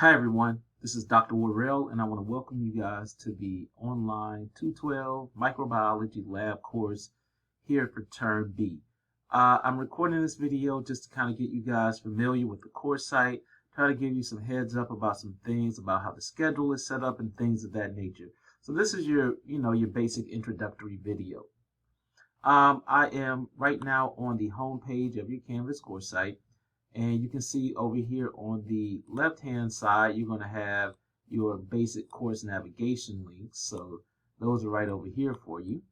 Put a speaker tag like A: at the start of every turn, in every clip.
A: Hi everyone, this is Dr. Worrell and I want to welcome you guys to the online 212 microbiology lab course here for term B. I'm recording this video just to kind of get you guys familiar with the course site, try to give you some heads up about some things about how the schedule is set up and things of that nature. So this is your basic introductory video. I am right now on the home page of your Canvas course site. And you can see over here on the left hand side, you're going to have your basic course navigation links. So those are right over here for you.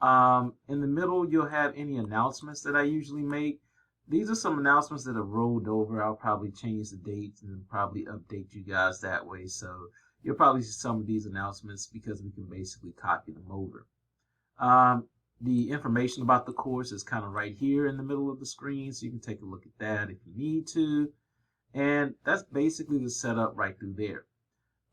A: In the middle, you'll have any announcements that I usually make. These are some announcements that have rolled over. I'll probably change the dates and probably update you guys that way. So you'll probably see some of these announcements because we can basically copy them over. The information about the course is kind of right here in the middle of the screen, so you can take a look at that if you need to. And that's basically the setup right through there.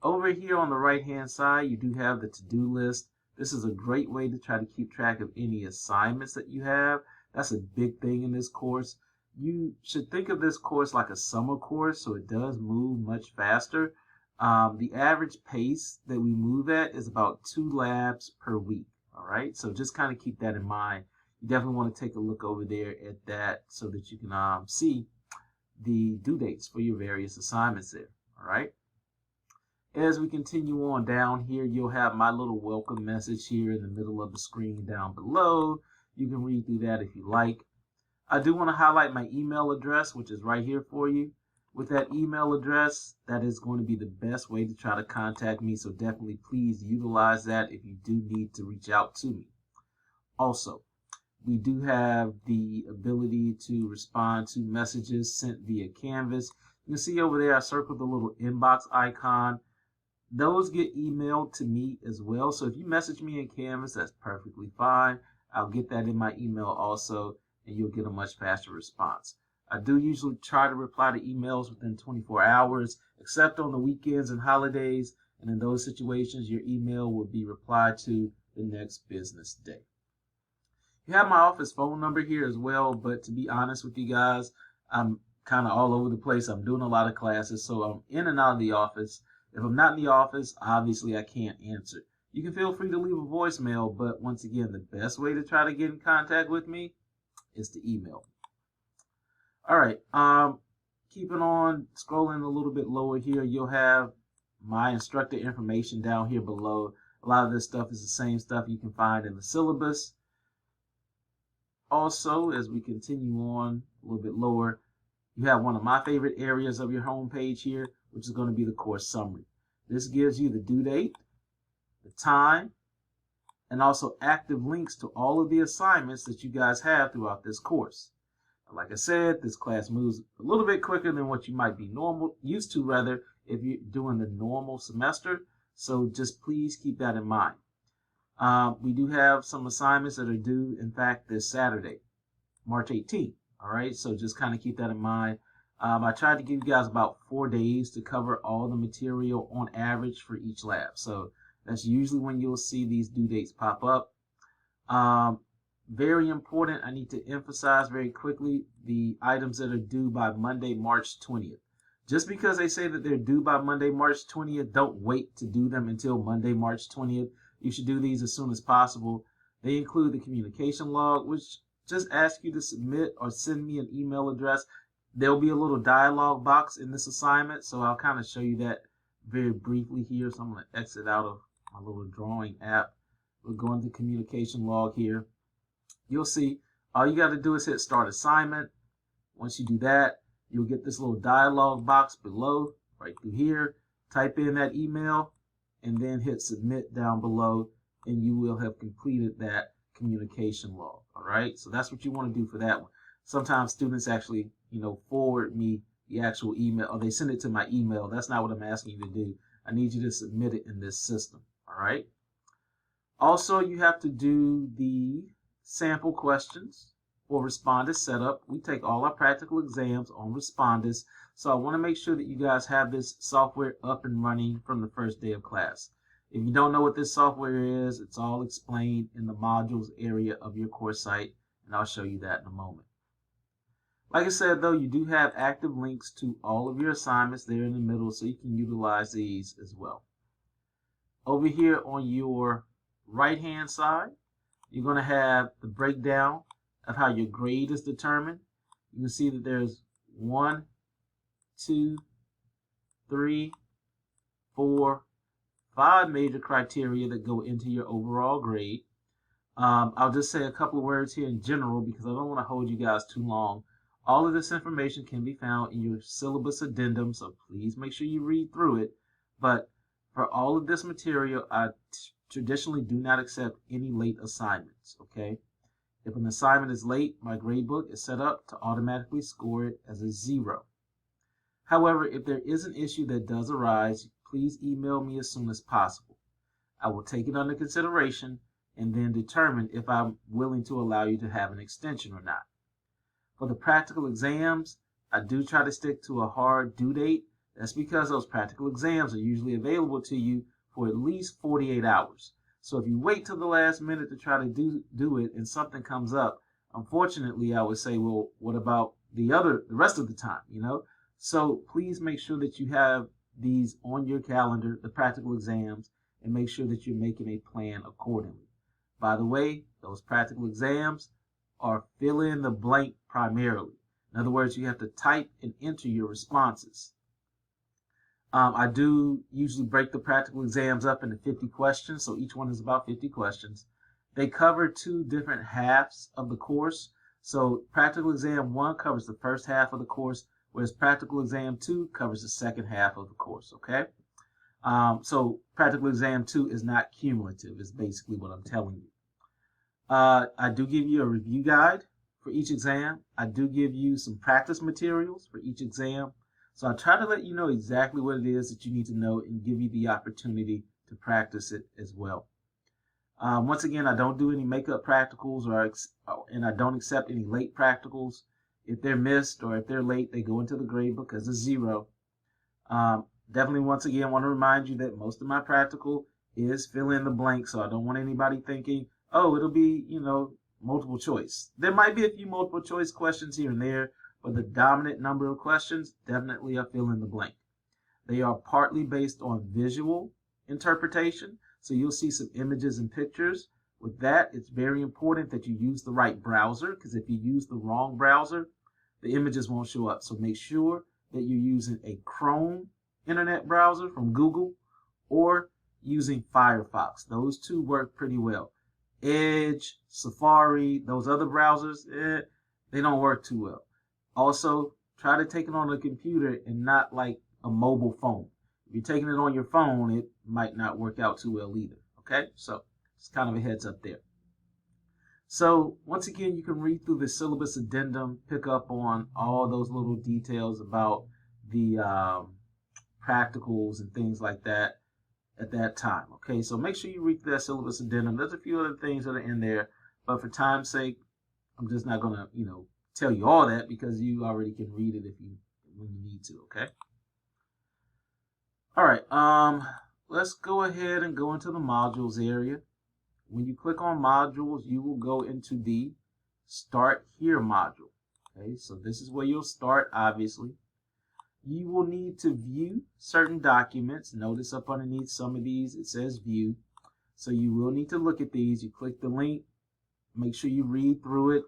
A: Over here on the right hand side, you do have the to-do list. This is a great way to try to keep track of any assignments that you have. That's a big thing in this course. You should think of this course like a summer course, so it does move much faster. The average pace that we move at is about 2 labs per week. All right, so just kind of keep that in mind. You definitely want to take a look over there at that so that you can see the due dates for your various assignments there. All right. As we continue on down here, you'll have my little welcome message here in the middle of the screen down below. You can read through that if you like. I do want to highlight my email address, which is right here for you. With that email address, that is going to be the best way to try to contact me, so definitely please utilize that if you do need to reach out to me. Also, we do have the ability to respond to messages sent via Canvas. You can see over there I circled the little inbox icon. Those get emailed to me as well, so if you message me in Canvas, that's perfectly fine. I'll get that in my email also, and you'll get a much faster response. I do usually try to reply to emails within 24 hours, except on the weekends and holidays. And in those situations, your email will be replied to the next business day. You have my office phone number here as well, but to be honest with you guys, I'm kind of all over the place. I'm doing a lot of classes, so I'm in and out of the office. If I'm not in the office, obviously I can't answer. You can feel free to leave a voicemail, but once again, the best way to try to get in contact with me is to email. All right, keeping on scrolling a little bit lower here, you'll have my instructor information down here below. A lot of this stuff is the same stuff you can find in the syllabus. Also, as we continue on a little bit lower, you have one of my favorite areas of your home page here, which is going to be the course summary. This gives you the due date, the time, and also active links to all of the assignments that you guys have throughout this course. Like I said, this class moves a little bit quicker than what you might be used to if you're doing the normal semester. So just please keep that in mind. We do have some assignments that are due, in fact, this Saturday, March 18th. All right, so just kind of keep that in mind. I tried to give you guys about 4 days to cover all the material on average for each lab. So that's usually when you'll see these due dates pop up. Very important, I need to emphasize very quickly the items that are due by Monday, March 20th. Just because they say that they're due by Monday, March 20th, don't wait to do them until Monday, March 20th. You should do these as soon as possible. They include the communication log, which just asks you to submit or send me an email address. There'll be a little dialog box in this assignment, so I'll kind of show you that very briefly here. So I'm going to exit out of my little drawing app. We'll go into communication log here. You'll see all you got to do is hit start assignment. Once you do that, you'll get this little dialog box below right through here. Type in that email and then hit submit down below, and you will have completed that communication log. All right, so that's what you want to do for that one. Sometimes students actually forward me the actual email, or they send it to my email. That's not what I'm asking you to do. I need you to submit it in this system. All right, also you have to do the sample questions for Respondus setup. We take all our practical exams on Respondus, so I want to make sure that you guys have this software up and running from the first day of class. If you don't know what this software is, it's all explained in the modules area of your course site, and I'll show you that in a moment. Like I said, though, you do have active links to all of your assignments there in the middle, so you can utilize these as well. Over here on your right-hand side, you're going to have the breakdown of how your grade is determined. You can see that there's 1, 2, 3, 4, 5 major criteria that go into your overall grade. I'll just say a couple of words here in general because I don't want to hold you guys too long. All of this information can be found in your syllabus addendum, so please make sure you read through it. But for all of this material, I traditionally do not accept any late assignments, okay? If an assignment is late, my gradebook is set up to automatically score it as a 0. However, if there is an issue that does arise, please email me as soon as possible. I will take it under consideration and then determine if I'm willing to allow you to have an extension or not. For the practical exams, I do try to stick to a hard due date. That's because those practical exams are usually available to you for at least 48 hours. So if you wait till the last minute to try to do it and something comes up, unfortunately, I would say, well, what about the rest of the time, you know? So please make sure that you have these on your calendar, the practical exams, and make sure that you're making a plan accordingly. By the way, those practical exams are fill in the blank primarily. In other words, you have to type and enter your responses. I do usually break the practical exams up into 50 questions, so each one is about 50 questions. They cover 2 different halves of the course. So practical exam 1 covers the first half of the course, whereas practical exam 2 covers the second half of the course, okay? So practical exam 2 is not cumulative, is basically what I'm telling you. I do give you a review guide for each exam. I do give you some practice materials for each exam. So I try to let you know exactly what it is that you need to know and give you the opportunity to practice it as well. Once again, I don't do any makeup practicals and I don't accept any late practicals. If they're missed or if they're late, they go into the gradebook as a 0. Definitely, once again, want to remind you that most of my practical is fill in the blank. So I don't want anybody thinking, oh, it'll be, multiple choice. There might be a few multiple choice questions here and there, but the dominant number of questions definitely are fill in the blank. They are partly based on visual interpretation. So you'll see some images and pictures. With that, it's very important that you use the right browser, because if you use the wrong browser, the images won't show up. So make sure that you're using a Chrome internet browser from Google or using Firefox. Those 2 work pretty well. Edge, Safari, those other browsers, they don't work too well. Also, try to take it on a computer and not like a mobile phone. If you're taking it on your phone, it might not work out too well either. Okay, so it's kind of a heads up there. So once again, you can read through the syllabus addendum, pick up on all those little details about the practicals and things like that at that time. Okay, so make sure you read that syllabus addendum. There's a few other things that are in there, but for time's sake, I'm just not gonna, tell you all that because you already can read it when you need to. Okay. All right. Let's go ahead and go into the modules area. When you click on modules, you will go into the Start Here module. Okay, so this is where you'll start, obviously. You will need to view certain documents. Notice up underneath some of these, it says view. So you will need to look at these. You click the link, make sure you read through it.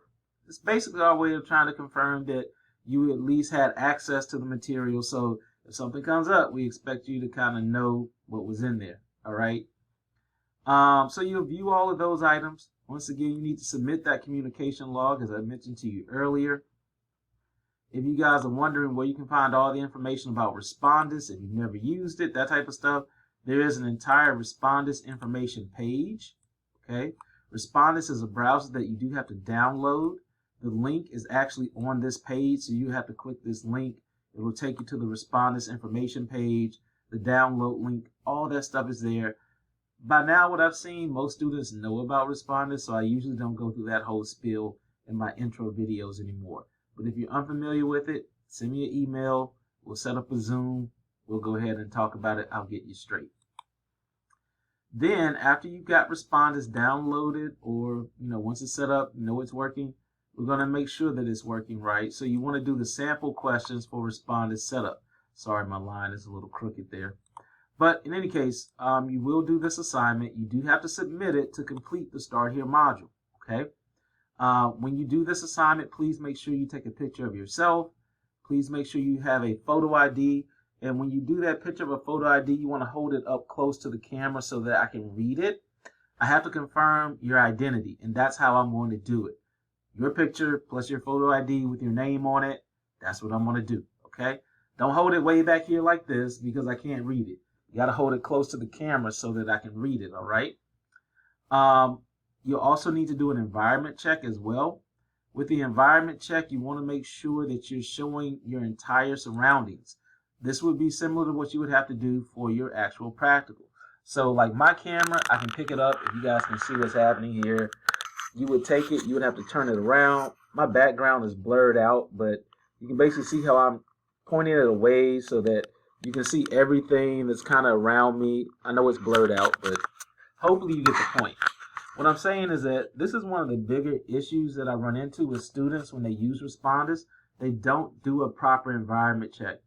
A: It's basically our way of trying to confirm that you at least had access to the material. So if something comes up, we expect you to kind of know what was in there. All right. So you'll view all of those items. Once again, you need to submit that communication log, as I mentioned to you earlier. If you guys are wondering where you can find all the information about Respondus, if you've never used it, that type of stuff, there is an entire Respondus information page. Okay. Respondus is a browser that you do have to download. The link is actually on this page, so you have to click this link. It will take you to the Respondus information page, the download link, all that stuff is there. By now, what I've seen, most students know about Respondus, so I usually don't go through that whole spiel in my intro videos anymore. But if you're unfamiliar with it, send me an email. We'll set up a Zoom. We'll go ahead and talk about it. I'll get you straight. Then, after you've got Respondus downloaded, or once it's set up, it's working, We're going to make sure that it's working right. So you want to do the sample questions for responded setup. Sorry, my line is a little crooked there. But in any case, you will do this assignment. You do have to submit it to complete the Start Here module, okay? When you do this assignment, please make sure you take a picture of yourself. Please make sure you have a photo ID. And when you do that picture of a photo ID, you want to hold it up close to the camera so that I can read it. I have to confirm your identity, and that's how I'm going to do it. Your picture plus your photo ID with your name on it, that's what I'm going to do, okay? Don't hold it way back here like this because I can't read it. You got to hold it close to the camera so that I can read it, all right? You'll also need to do an environment check as well. With the environment check, you want to make sure that you're showing your entire surroundings. This would be similar to what you would have to do for your actual practical. So like my camera, I can pick it up. If you guys can see what's happening here, you would take it, you would have to turn it around. My background is blurred out, but you can basically see how I'm pointing it away so that you can see everything that's kind of around me. I know it's blurred out, but hopefully you get the point. What I'm saying is that this is one of the bigger issues that I run into with students when they use responders. They don't do a proper environment check.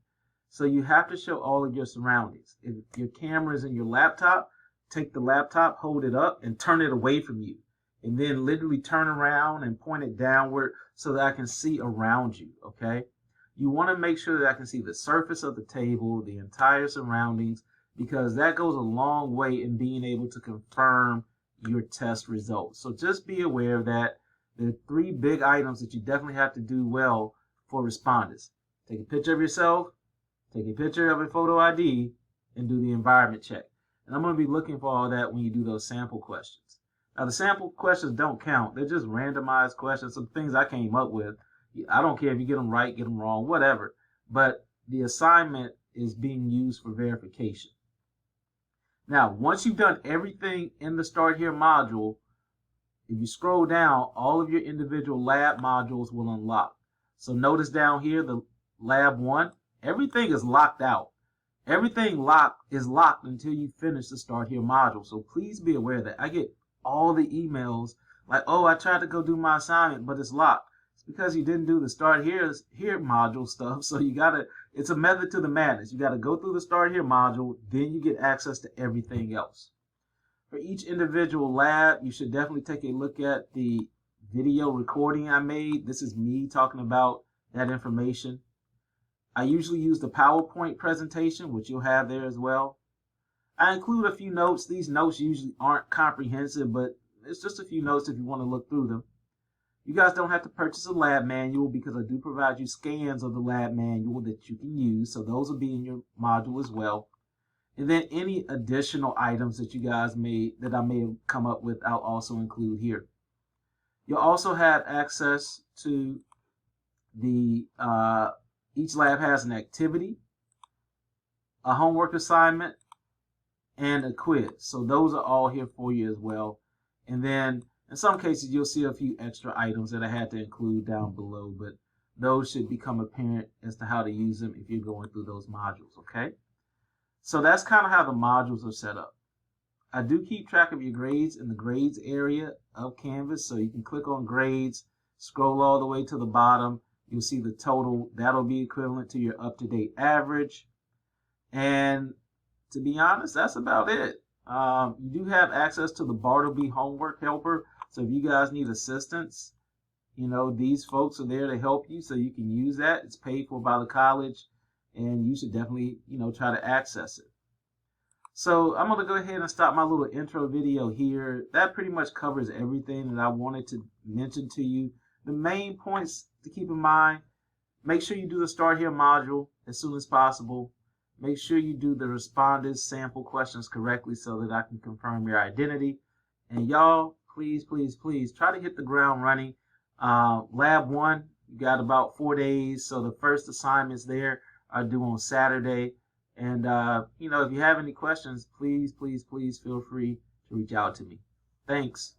A: So you have to show all of your surroundings. If your camera is in your laptop, take the laptop, hold it up, and turn it away from you. And then literally turn around and point it downward so that I can see around you, okay? You want to make sure that I can see the surface of the table, the entire surroundings, because that goes a long way in being able to confirm your test results. So just be aware that there are 3 big items that you definitely have to do well for responders. Take a picture of yourself, take a picture of a photo ID, and do the environment check. And I'm going to be looking for all that when you do those sample questions. Now, the sample questions don't count. They're just randomized questions, some things I came up with. I don't care if you get them right, get them wrong, whatever. But the assignment is being used for verification. Now, once you've done everything in the Start Here module, if you scroll down, all of your individual lab modules will unlock. So notice down here, the lab 1, everything is locked out. Everything is locked until you finish the Start Here module. So please be aware that I get all the emails like, oh, I tried to go do my assignment, but it's locked. It's because you didn't do the Start Here module stuff. So you got to, it's a method to the madness. You got to go through the Start Here module, then you get access to everything else. For each individual lab, you should definitely take a look at the video recording I made. This is me talking about that information. I usually use the PowerPoint presentation, which you'll have there as well. I include a few notes. These notes usually aren't comprehensive, but it's just a few notes if you want to look through them. You guys don't have to purchase a lab manual because I do provide you scans of the lab manual that you can use. So those will be in your module as well. And then any additional items that you guys that I may have come up with, I'll also include here. You'll also have access to the, each lab has an activity, a homework assignment, and a quiz. So those are all here for you as well. And then in some cases, you'll see a few extra items that I had to include down below, but those should become apparent as to how to use them if you're going through those modules, okay? So that's kind of how the modules are set up. I do keep track of your grades in the grades area of Canvas, so you can click on grades, scroll all the way to the bottom. You'll see the total. That'll be equivalent to your up-to-date average. And to be honest, that's about it. You do have access to the Bartleby Homework Helper, so if you guys need assistance, you know, these folks are there to help you, so you can use that. It's paid for by the college, and you should definitely, you know, try to access it. So I'm going to go ahead and stop my little intro video here. That pretty much covers everything that I wanted to mention to you. The main points to keep in mind: make sure you do the Start Here module as soon as possible. Make sure you do the responders sample questions correctly so that I can confirm your identity. And y'all, please, please, please try to hit the ground running. Lab 1, you got about 4 days. So the first assignments there are due on Saturday. And, you know, if you have any questions, please, please, please feel free to reach out to me. Thanks.